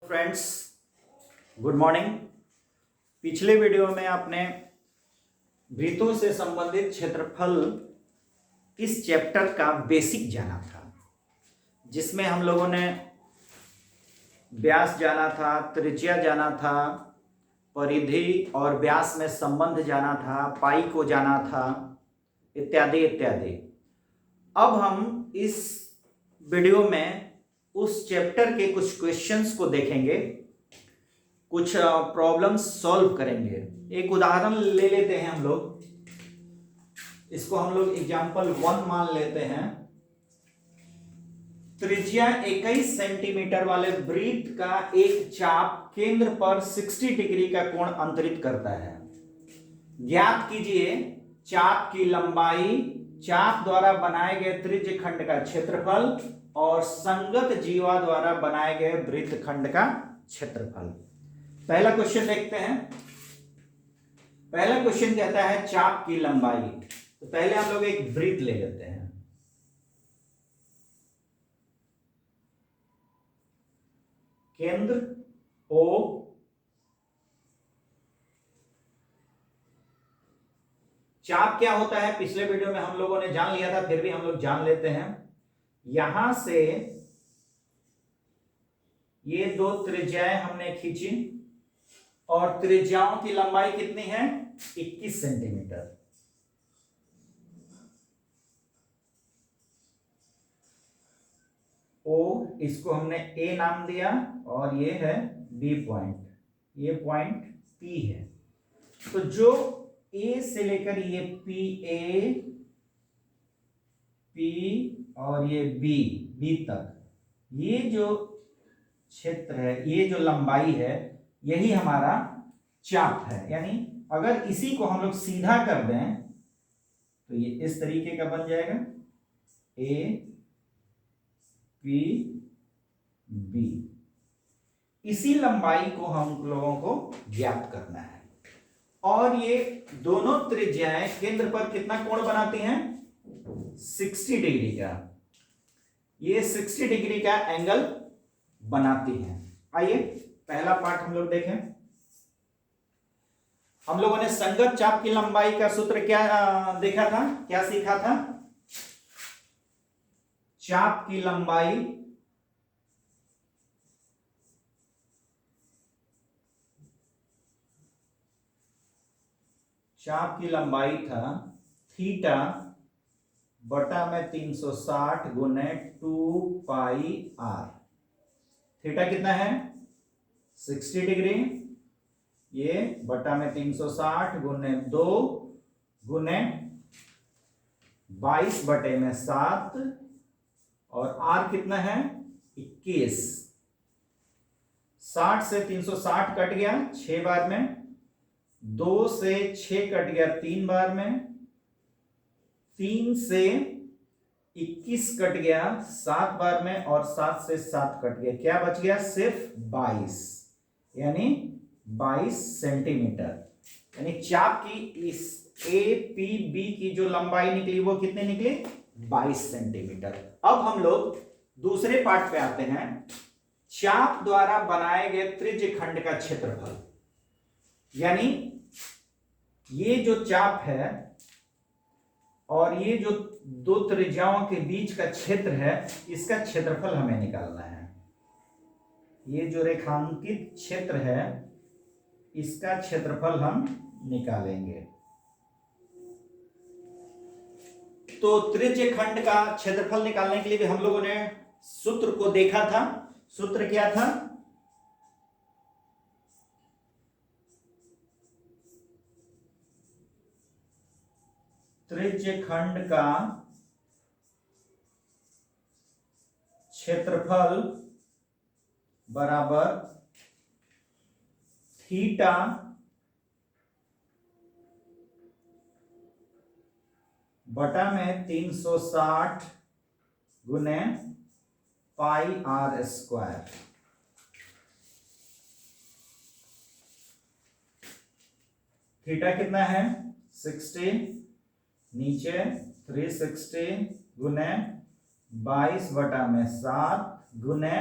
Friends, good morning. पिछले video में आपने वृत्तों से संबंधित क्षेत्रफल इस चैप्टर का बेसिक जाना था, जिसमें हम लोगों ने व्यास जाना था, त्रिज्या जाना था, परिधि और व्यास में संबंध जाना था, पाई को जाना था, इत्यादि इत्यादि। अब हम इस वीडियो में उस चैप्टर के कुछ क्वेश्चंस को देखेंगे, कुछ प्रॉब्लम्स सॉल्व करेंगे। एक उदाहरण ले लेते हैं हम लोग, इसको हम लोग एग्जाम्पल 1 मान लेते हैं। त्रिज्या 21 सेंटीमीटर वाले वृत्त का एक चाप केंद्र पर 60 डिग्री का कोण अंतरित करता है। ज्ञात कीजिए चाप की लंबाई, चाप द्वारा बनाए गए त्रिज्य खंड का क्षेत्रफल और संगत जीवा द्वारा बनाए गए वृत्त खंड का क्षेत्रफल। पहला क्वेश्चन देखते हैं। पहला क्वेश्चन कहता है चाप की लंबाई। तो पहले हम लोग एक वृत्त ले लेते हैं। केंद्र O, चाप क्या होता है पिछले वीडियो में हम लोगों ने जान लिया था, फिर भी हम लोग जान लेते हैं। यहां से ये दो त्रिज्याएं हमने खींची और त्रिज्याओं की लंबाई कितनी है? 21 सेंटीमीटर। ओ, इसको हमने ए नाम दिया और ये है बी पॉइंट, ये पॉइंट पी है। तो जो ए से लेकर ये पी और ये बी तक, ये जो क्षेत्र है, ये जो लंबाई है, यही हमारा चाप है। यानी अगर इसी को हम लोग सीधा कर दें तो ये इस तरीके का बन जाएगा, ए पी बी। इसी लंबाई को हम लोगों को ज्ञात करना है। और ये दोनों त्रिज्याएं केंद्र पर कितना कोण बनाती हैं? 60 डिग्री का। ये 60 डिग्री का एंगल बनाती हैं। आइए पहला पार्ट हम लोग देखें। हम लोगों ने संगत चाप की लंबाई का सूत्र क्या देखा था, क्या सीखा था? चाप की लंबाई था थीटा बटा में 360 गुने 2 पाई आर। थीटा कितना है? 60 डिग्री। ये बटा में 360 गुने 2 गुने 22 बटे में 7 और आर कितना है? 21। 60 से 360 कट गया 6 बार में, 2 से 6 कट गया 3 बार में, 3 से 21 कट गया 7 बार में और 7 से 7 कट गया। क्या बच गया? सिर्फ 22, यानी 22 सेंटीमीटर। यानी चाप की इस ए पी बी की जो लंबाई निकली वो कितनी निकली? 22 सेंटीमीटर। अब हम लोग दूसरे पार्ट पे आते हैं। चाप द्वारा बनाए गए त्रिज्य खंड का क्षेत्रफल, यानी ये जो चाप है और ये जो दो त्रिज्याओं के बीच का क्षेत्र है, इसका क्षेत्रफल हमें निकालना है। ये जो रेखांकित क्षेत्र है, इसका क्षेत्रफल हम निकालेंगे। तो त्रिज्य खंड का क्षेत्रफल निकालने के लिए भी हम लोगों ने सूत्र को देखा था। सूत्र क्या था? त्रिज्य खंड का क्षेत्रफल बराबर थीटा बटा में 360 गुने पाई आर स्क्वायर। थीटा कितना है? 60, नीचे 360 गुने 22 बटा में 7 गुने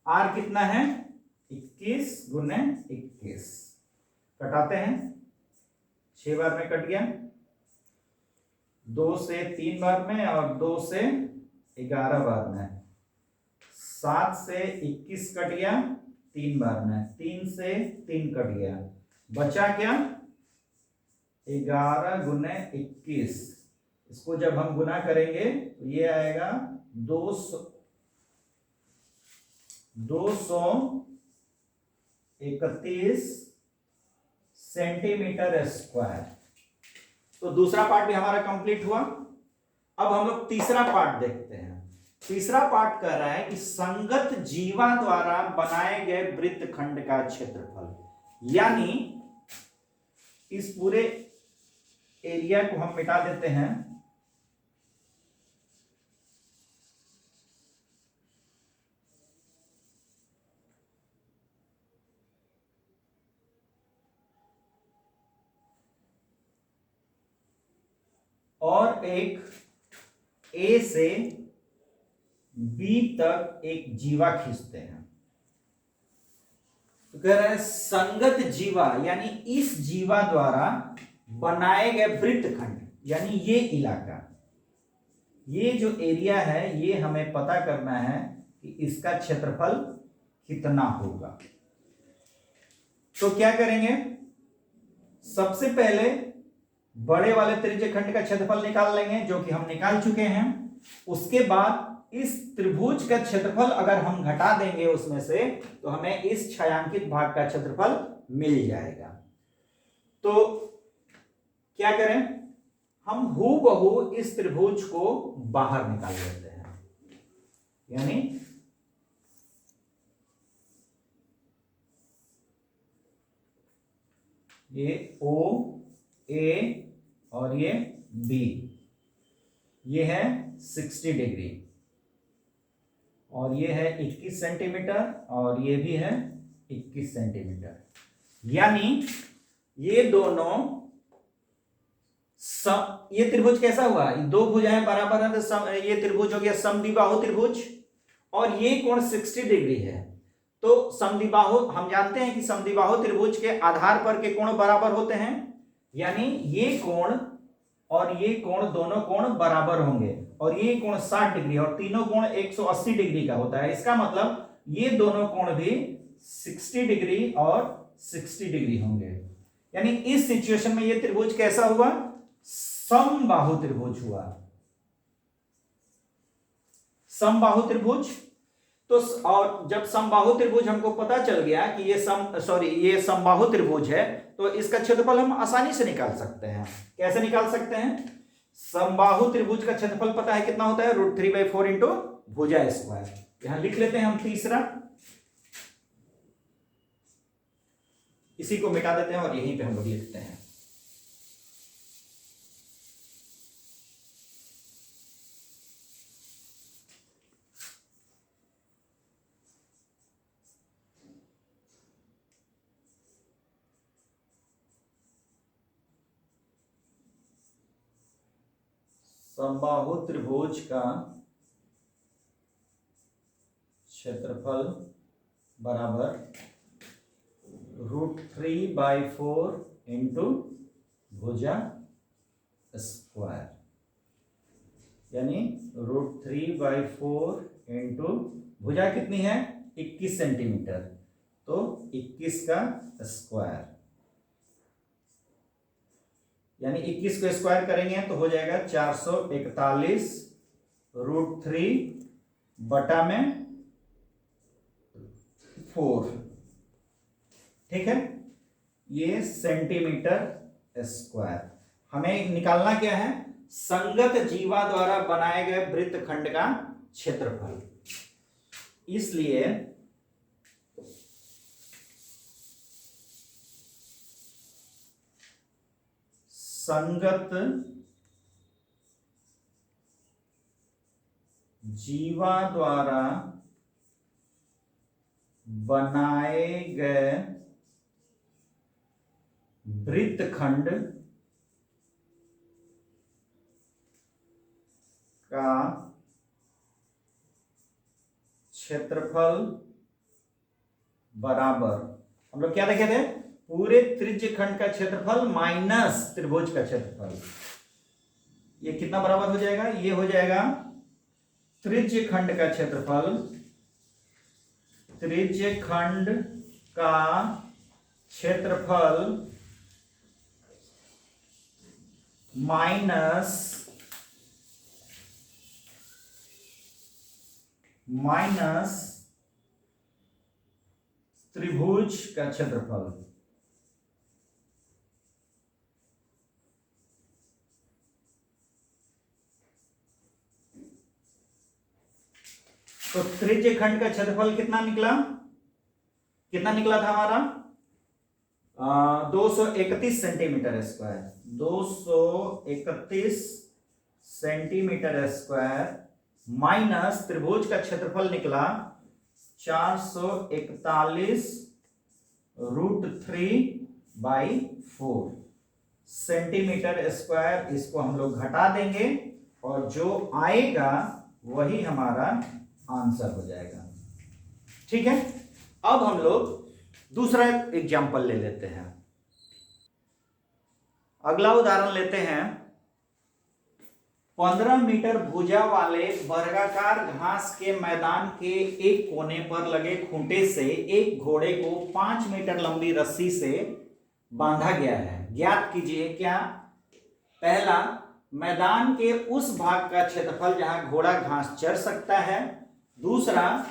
आर कितना है? 21 गुने 21 कटाते हैं, 6 बार में कट गया, 2 से 3 बार में और 2 से 11 बार में, 7 से 21 कट गया 3 बार में, 3 से 3 कट गया, बचा क्या 11 गुने 21। इसको जब हम गुना करेंगे तो ये आएगा 231 सेंटीमीटर स्क्वायर। तो दूसरा पार्ट भी हमारा कंप्लीट हुआ। अब हम लोग तीसरा पार्ट देखते हैं। तीसरा पार्ट कह रहा है कि संगत जीवा द्वारा बनाए गए वृत्तखंड का क्षेत्रफल, यानी इस पूरे एरिया को हम मिटा देते हैं, और एक ए से बी तक एक जीवा खींचते हैं। तो कह रहा है संगत जीवा यानी इस जीवा द्वारा बनाए गए वृत्तखंड, यानी ये इलाका, ये जो एरिया है, ये हमें पता करना है कि इसका क्षेत्रफल कितना होगा। तो क्या करेंगे, सबसे पहले बड़े वाले त्रिज्य खंड का क्षेत्रफल निकाल लेंगे, जो कि हम निकाल चुके हैं। उसके बाद इस त्रिभुज का क्षेत्रफल अगर हम घटा देंगे उसमें से, तो हमें इस छायांकित भाग का क्षेत्रफल मिल जाएगा। तो क्या करें, हम हूबहू इस त्रिभुज को बाहर निकाल लेते हैं, यानी ये ओ ए और ये बी, ये है 60 डिग्री, और ये है 21 सेंटीमीटर, और ये भी है 21 सेंटीमीटर। यानी ये दोनों ये त्रिभुज कैसा हुआ, ये दो भुजाएं बराबर है, तो ये त्रिभुज हो गया समद्विबाहु त्रिभुज, और ये कोण 60 डिग्री है। तो समद्विबाहु, हम जानते हैं कि समद्विबाहु त्रिभुज के आधार पर के कोण बराबर होते हैं, यानी ये कोण और ये कोण, दोनों कोण बराबर होंगे, और ये कोण 60 डिग्री और तीनों कोण 180 डिग्री का होता है। इसका मतलब ये दोनों कोण भी 60 डिग्री और 60 डिग्री होंगे। यानी इस सिचुएशन में ये त्रिभुज कैसा हुआ, समबाहु त्रिभुज हुआ, समबाहु त्रिभुज। तो और जब समबाहु त्रिभुज हमको पता चल गया कि ये समबाहु त्रिभुज है, तो इसका क्षेत्रफल हम आसानी से निकाल सकते हैं। कैसे निकाल सकते हैं, समबाहु त्रिभुज का क्षेत्रफल पता है कितना होता है, √3/4 इंटू भुजा स्क्वायर। यहां लिख लेते हैं हम तीसरा, इसी को मिटा देते हैं और यहीं पे हम लोग लिखते हैं। समबाहु त्रिभुज का क्षेत्रफल बराबर √3/4 इंटू भुजा स्क्वायर, यानी √3/4 इंटू भुजा कितनी है 21 सेंटीमीटर, तो 21 का स्क्वायर, यानी 21 को स्क्वायर करेंगे तो हो जाएगा 441 √3 बटा में 4, ठीक है, ये सेंटीमीटर स्क्वायर। हमें निकालना क्या है, संगत जीवा द्वारा बनाए गए वृत्तखंड का क्षेत्रफल। इसलिए संगत जीवा द्वारा बनाए गए वृत्तखंड का क्षेत्रफल बराबर, हम लोग क्या देखे थे, पूरे त्रिज्य खंड का क्षेत्रफल माइनस त्रिभुज का क्षेत्रफल, ये कितना बराबर हो जाएगा, ये हो जाएगा त्रिज्य खंड का क्षेत्रफल, त्रिज्य खंड का क्षेत्रफल माइनस त्रिभुज का क्षेत्रफल। तो त्रिज्य खंड का क्षेत्रफल कितना निकला, कितना निकला था हमारा, 231 centimetre square, 231 centimetre square minus त्रिभुज का क्षेत्रफल निकला 441√3/4 सेंटीमीटर स्क्वायर। इसको हम लोग घटा देंगे और जो आएगा वही हमारा आंसर हो जाएगा। ठीक है, अब हम लोग दूसरा एग्जाम्पल ले लेते हैं। अगला उदाहरण लेते हैं, 15 मीटर भुजा वाले वर्गाकार घास के मैदान के एक कोने पर लगे खूंटे से एक घोड़े को 5 मीटर लंबी रस्सी से बांधा गया है। ज्ञात कीजिए क्या, पहला, मैदान के उस भाग का क्षेत्रफल जहां घोड़ा घास चर सकता है। दूसरा,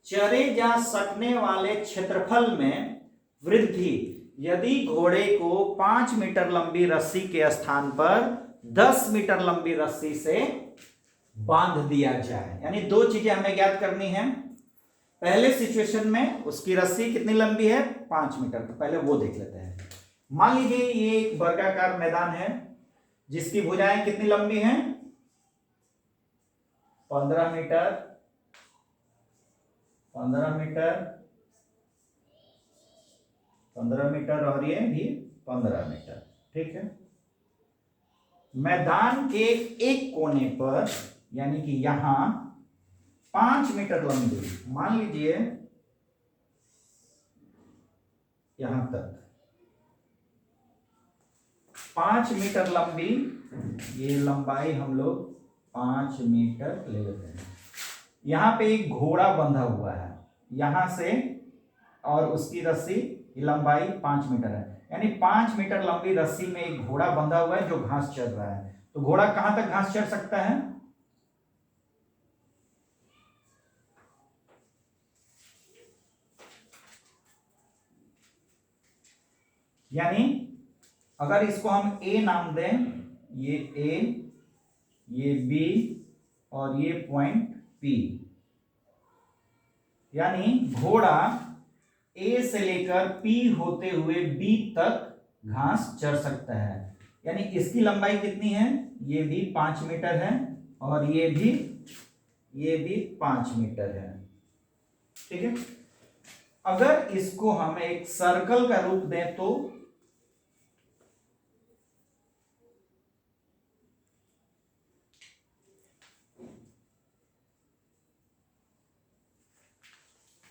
चरे जा सकने वाले क्षेत्रफल में वृद्धि यदि घोड़े को 5 मीटर लंबी रस्सी के स्थान पर 10 मीटर लंबी रस्सी से बांध दिया जाए। यानी दो चीजें हमें ज्ञात करनी है। पहले सिचुएशन में उसकी रस्सी कितनी लंबी है, 5 मीटर, तो पहले वो देख लेते हैं। मान लीजिए ये एक वर्गाकार मैदान है जिसकी भुजाएं कितनी लंबी हैं, 15 मीटर, 15 मीटर, 15 मीटर और ये भी 15 मीटर। ठीक है, मैदान के एक कोने पर यानी कि यहां 5 मीटर लंबी, मान लीजिए यहां तक 5 मीटर लंबी, ये लंबाई हम लोग 5 मीटर ले लेते हैं। यहां पे एक घोड़ा बंधा हुआ है यहां से, और उसकी रस्सी लंबाई 5 मीटर है, यानी 5 मीटर लंबी रस्सी में एक घोड़ा बंधा हुआ है जो घास चर रहा है। तो घोड़ा कहां तक घास चर सकता है, यानी अगर इसको हम ए नाम दें, ये ए, ये बी और ये पॉइंट पी, यानी घोड़ा ए से लेकर पी होते हुए बी तक घास चर सकता है। यानी इसकी लंबाई कितनी है, ये भी 5 मीटर है और ये भी 5 मीटर है। ठीक है, अगर इसको हम एक सर्कल का रूप दें तो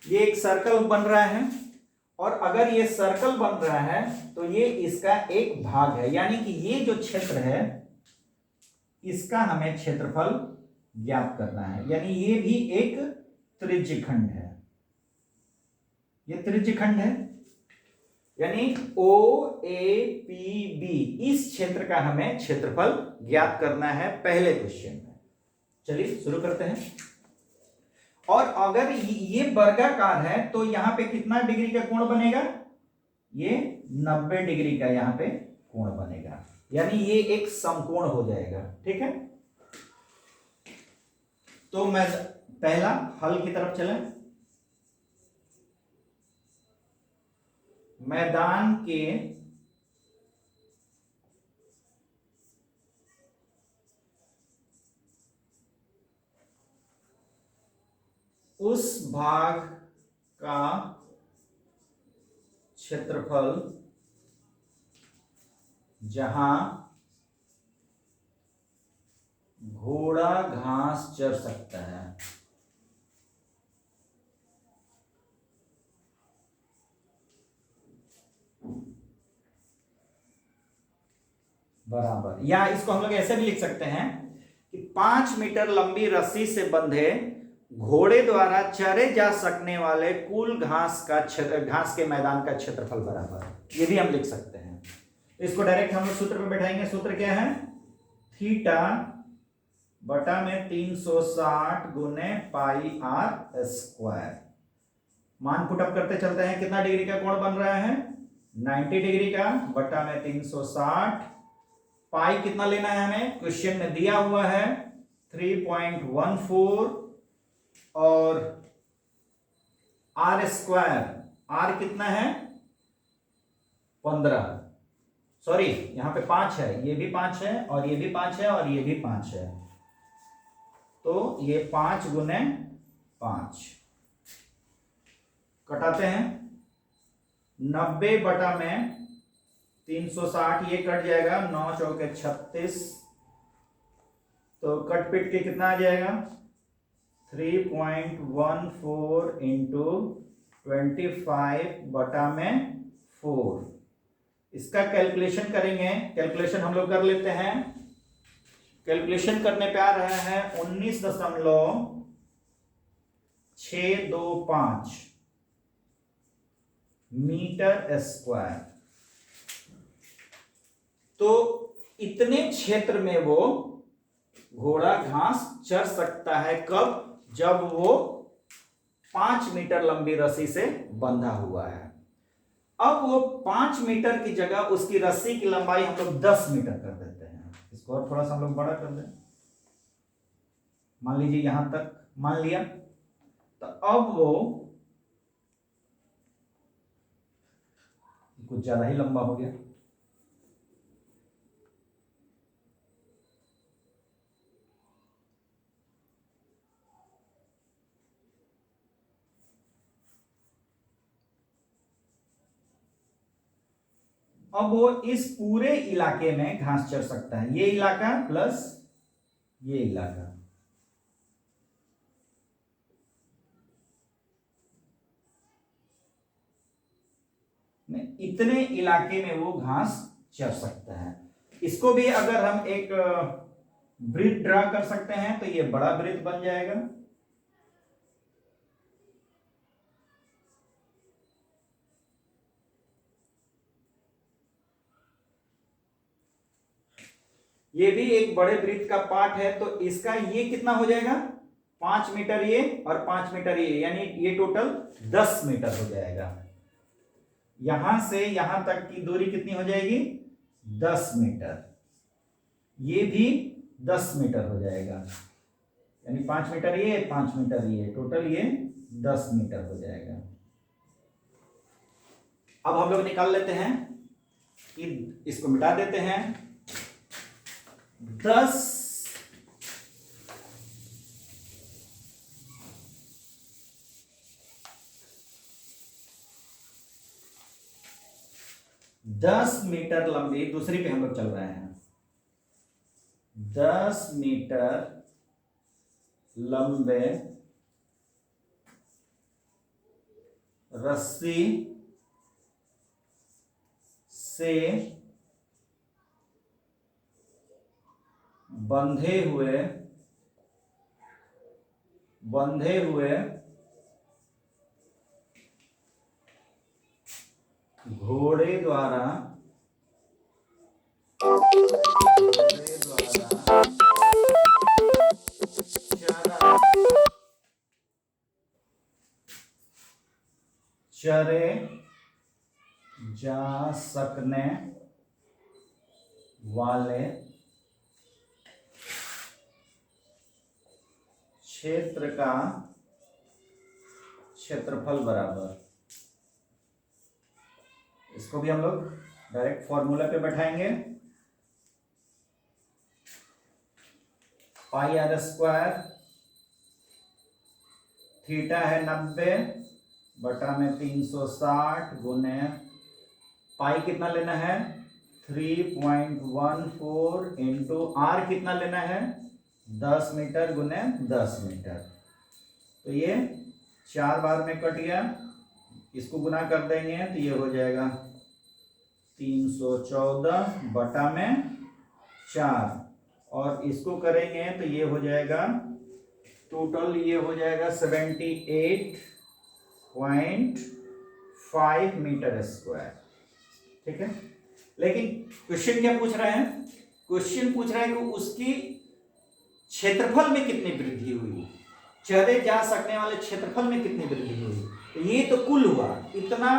ये एक सर्कल बन रहा है, और अगर ये सर्कल बन रहा है तो ये इसका एक भाग है, यानी कि ये जो क्षेत्र है इसका हमें क्षेत्रफल ज्ञात करना है। यानी ये भी एक त्रिज्य खंड है, ये त्रिज्य खंड है, यानी ओ ए पी बी, इस क्षेत्र का हमें क्षेत्रफल ज्ञात करना है पहले क्वेश्चन में। चलिए शुरू करते हैं। और अगर ये वर्गाकार है तो यहां पे कितना डिग्री का कोण बनेगा, ये 90 डिग्री का यहां पे कोण बनेगा, यानी ये एक समकोण हो जाएगा। ठीक है, तो मैं पहला हल की तरफ चलें। मैदान के उस भाग का क्षेत्रफल जहां घोड़ा घास चर सकता है, बराबर, या इसको हम लोग ऐसे भी लिख सकते हैं कि 5 मीटर लंबी रस्सी से बंधे घोड़े द्वारा चरे जा सकने वाले कुल घास के मैदान का क्षेत्रफल बराबर, ये भी हम लिख सकते हैं। इसको डायरेक्ट हम लोग सूत्र में बैठाएंगे। सूत्र क्या है? थीटा बटा में 360 गुने पाई आर स्क्वायर। मान पुटअप करते चलते हैं, कितना डिग्री का कोण बन रहा है? 90 डिग्री का, बटा में 360। पाई कितना लेना है हमें? क्वेश्चन में दिया हुआ है 3.14, और आर स्क्वायर, आर कितना है? 15, सॉरी यहां पे 5 है, ये भी 5 है और ये भी 5 है और ये भी 5 है, तो ये 5 गुने 5 कटाते हैं। 90 बटा में 360, ये कट जाएगा, 9 चौके 36, तो कट पिट के कितना आ जाएगा? 3.14 इंटू 25 बटा में 4। इसका कैलकुलेशन करेंगे, कैलकुलेशन हम लोग कर लेते हैं। कैलकुलेशन करने पे आ रहा है 19.625 मीटर स्क्वायर। तो इतने क्षेत्र में वो घोड़ा घास चर सकता है, कब? जब वो 5 मीटर लंबी रस्सी से बंधा हुआ है। अब वो 5 मीटर की जगह उसकी रस्सी की लंबाई हम लोग 10 मीटर कर देते हैं। इसको और थोड़ा सा हम लोग बड़ा कर दें, मान लीजिए यहां तक मान लिया, तो अब वो कुछ ज्यादा ही लंबा हो गया। अब वो इस पूरे इलाके में घास चर सकता है, ये इलाका प्लस ये इलाका। इतने इलाके में वो घास चर सकता है। इसको भी अगर हम एक वृत्त ड्रा कर सकते हैं तो ये बड़ा वृत्त बन जाएगा। ये भी एक बड़े वृत्त का पार्ट है, तो इसका ये कितना हो जाएगा? 5 मीटर ये और 5 मीटर ये, यानी ये टोटल 10 मीटर हो जाएगा। यहां से यहां तक की दूरी कितनी हो जाएगी? 10 मीटर। ये भी 10 मीटर हो जाएगा, यानी 5 मीटर ये, 5 मीटर ये, टोटल ये 10 मीटर हो जाएगा। अब हम लोग निकाल लेते हैं कि इसको मिटा देते हैं। 10 मीटर लंबी, दूसरी पे हम लोग चल रहे हैं। 10 मीटर लंबे रस्सी से बंधे हुए घोड़े द्वारा चरे जा सकने वाले क्षेत्र का क्षेत्रफल बराबर। इसको भी हम लोग डायरेक्ट फॉर्मूला पे बैठाएंगे। पाई आर स्क्वायर, थीटा है 90 बटा में 360 गुने पाई कितना लेना है? 3.14 इंटू आर कितना लेना है? 10 मीटर गुने 10 मीटर। तो ये 4 बार में कट गया, इसको गुना कर देंगे तो ये हो जाएगा 314 बटा में 4 और इसको करेंगे तो ये हो जाएगा टोटल, ये हो जाएगा 78.5 मीटर स्क्वायर। ठीक है, लेकिन क्वेश्चन क्या पूछ रहे हैं? क्वेश्चन पूछ रहा है कि उसकी क्षेत्रफल में कितनी वृद्धि हुई, चढ़े जा सकने वाले क्षेत्रफल में कितनी वृद्धि हुई। तो ये तो कुल हुआ, इतना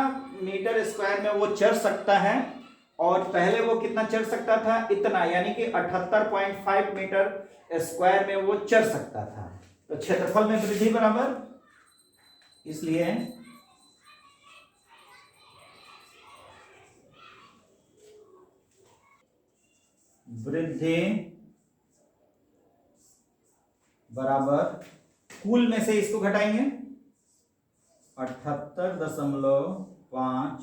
मीटर स्क्वायर में वो चढ़ सकता है, और पहले वो कितना चढ़ सकता था, इतना, यानी कि 78.5 मीटर स्क्वायर में वो चढ़ सकता था। तो क्षेत्रफल में वृद्धि बराबर, इसलिए वृद्धि बराबर कुल में से इसको घटाएंगे, 78.5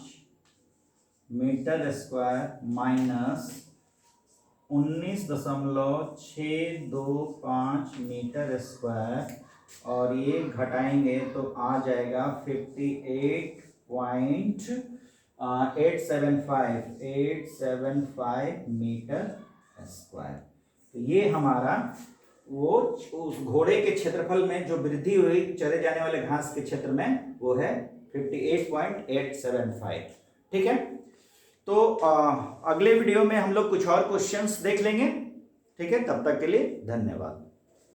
metre square minus 19.625 metre square, और ये घटाएंगे तो आ जाएगा 875 मीटर स्क्वायर। तो ये हमारा वो उस घोड़े के क्षेत्रफल में जो वृद्धि हुई चरे जाने वाले घास के क्षेत्र में, वो है 58.875। ठीक है, तो अगले वीडियो में हम लोग कुछ और क्वेश्चंस देख लेंगे। ठीक है, तब तक के लिए धन्यवाद।